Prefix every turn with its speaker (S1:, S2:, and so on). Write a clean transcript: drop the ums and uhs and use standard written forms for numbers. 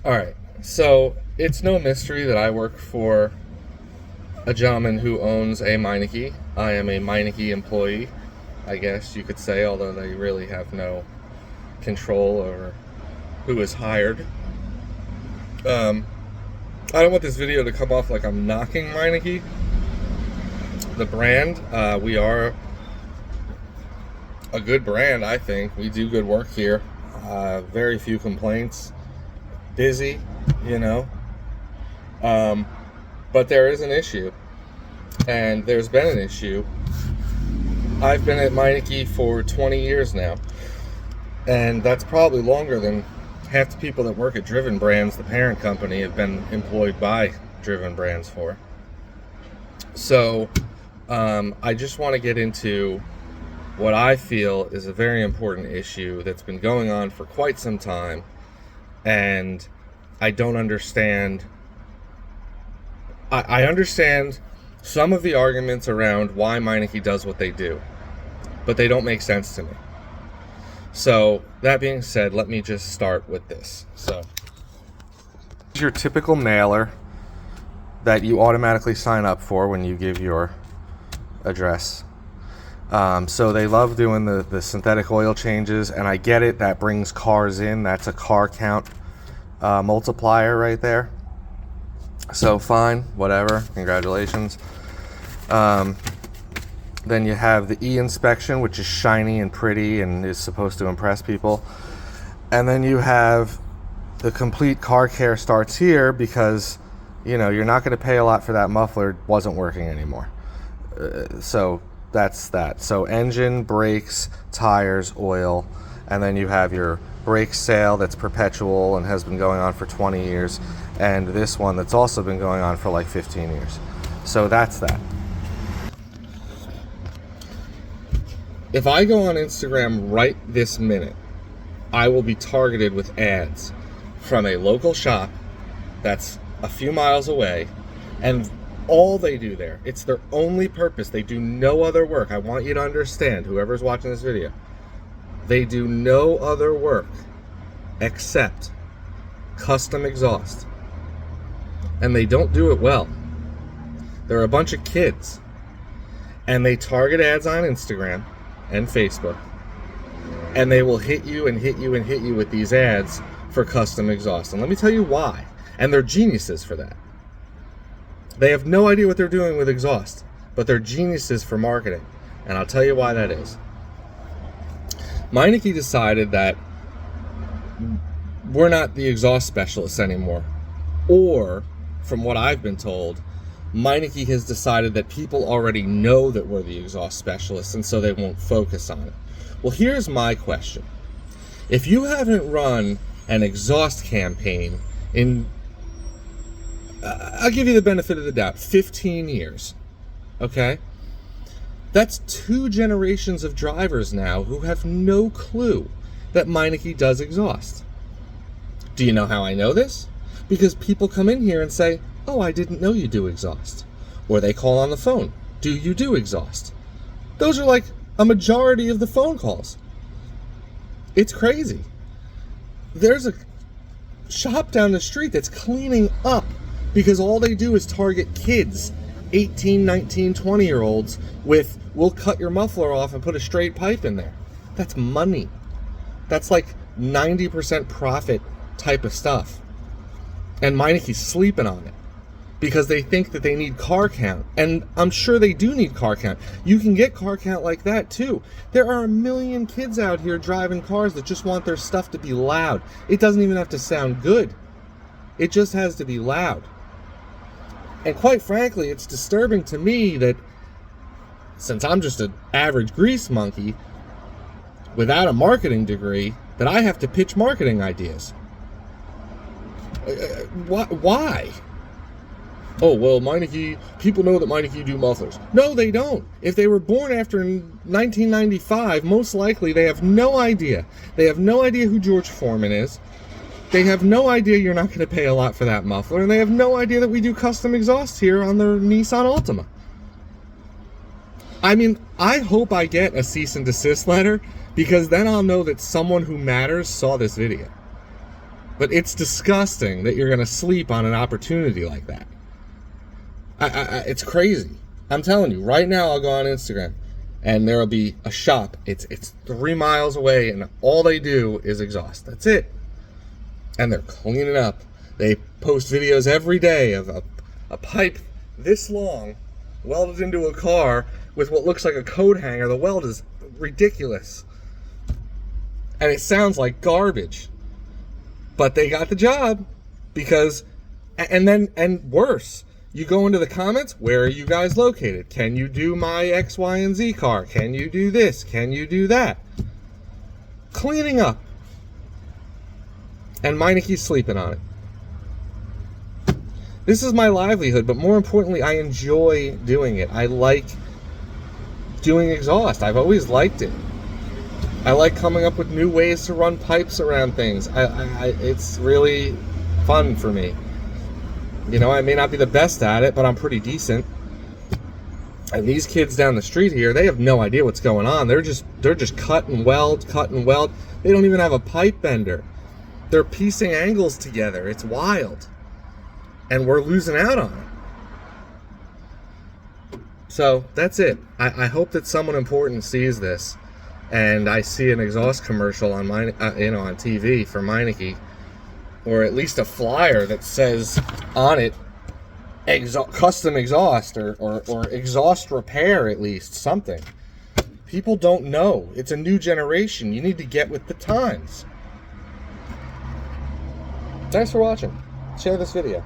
S1: All right, so it's no mystery that I work for a gentleman who owns a Meineke. I am a Meineke employee, I guess you could say, although they really have no control over who is hired. I don't want this video to come off like I'm knocking Meineke, the brand. We are a good brand, I think. We do good work here. Very few complaints. Busy, you know. But there is an issue, and there's been an issue. I've been at Meineke for 20 years now, and that's probably longer than half the people that work at drivenbrands, the parent company, have been employed by drivenbrands for. So I just want to get into what I feel is a very important issue that's been going on for quite some time, and I don't understand. I understand some of the arguments around why Meineke does what they do, but they don't make sense to me. So that being said, let me just start with this. So here's your typical mailer that you automatically sign up for when you give your address. So they love doing the synthetic oil changes, and I get it. That brings cars in. That's a car count multiplier right there. So fine, whatever, congratulations. Then you have the e-inspection, which is shiny and pretty and is supposed to impress people. And then you have the complete car care starts here because, you know, you're not going to pay a lot for that muffler. It wasn't working anymore. So that's that. So engine, brakes, tires, oil, and then you have your brake sale that's perpetual and has been going on for 20 years, and this one that's also been going on for like 15 years. So that's that. If I go on Instagram right this minute, I will be targeted with ads from a local shop that's a few miles away, and all they do there, it's their only purpose. They do no other work. I want you to understand, whoever's watching this video, they do no other work except custom exhaust. And they don't do it well. They're a bunch of kids. And they target ads on Instagram and Facebook. And they will hit you and hit you and hit you with these ads for custom exhaust. And let me tell you why. And they're geniuses for that. They have no idea what they're doing with exhaust, but they're geniuses for marketing. And I'll tell you why that is. Meineke decided that we're not the exhaust specialists anymore. Or, from what I've been told, Meineke has decided that people already know that we're the exhaust specialists, and so they won't focus on it. Well, here's my question. If you haven't run an exhaust campaign in, I'll give you the benefit of the doubt, 15 years, okay? That's 2 generations of drivers now who have no clue that Meineke does exhaust. Do you know how I know this? Because people come in here and say, oh, I didn't know you do exhaust. Or they call on the phone, do you do exhaust? Those are like a majority of the phone calls. It's crazy. There's a shop down the street that's cleaning up because all they do is target kids, 18, 19, 20-year-olds with, we'll cut your muffler off and put a straight pipe in there. That's money. That's like 90% profit type of stuff. And Meineke's sleeping on it because they think that they need car count. And I'm sure they do need car count. You can get car count like that too. There are a million kids out here driving cars that just want their stuff to be loud. It doesn't even have to sound good. It just has to be loud. And quite frankly, it's disturbing to me that since I'm just an average grease monkey without a marketing degree, that I have to pitch marketing ideas. Why? Oh, well, Meineke, people know that Meineke do mufflers. No, they don't. If they were born after 1995, most likely they have no idea. They have no idea who George Foreman is. They have no idea you're not going to pay a lot for that muffler, and they have no idea that we do custom exhaust here on their Nissan Altima. I mean, I hope I get a cease and desist letter, because then I'll know that someone who matters saw this video. But it's disgusting that you're going to sleep on an opportunity like that. It's crazy. I'm telling you, right now I'll go on Instagram and there will be a shop. It's 3 miles away and all they do is exhaust. That's it. And they're cleaning up. They post videos every day of a pipe this long welded into a car with what looks like a coat hanger. The weld is ridiculous. And it sounds like garbage. But they got the job because, and worse, you go into the comments, where are you guys located? Can you do my X, Y, and Z car? Can you do this? Can you do that? Cleaning up. And Meineke's sleeping on it. This is my livelihood, but more importantly, I enjoy doing it. I like doing exhaust. I've always liked it. I like coming up with new ways to run pipes around things. It's really fun for me. You know, I may not be the best at it, but I'm pretty decent. And these kids down the street here, they have no idea what's going on. They're just cut and weld. They don't even have a pipe bender. They're piecing angles together. It's wild. And we're losing out on it. So that's it. I hope that someone important sees this. And I see an exhaust commercial on on TV for Meineke, or at least a flyer that says on it, custom exhaust or exhaust repair, at least something. People don't know. It's a new generation. You need to get with the times. Thanks for watching. Share this video.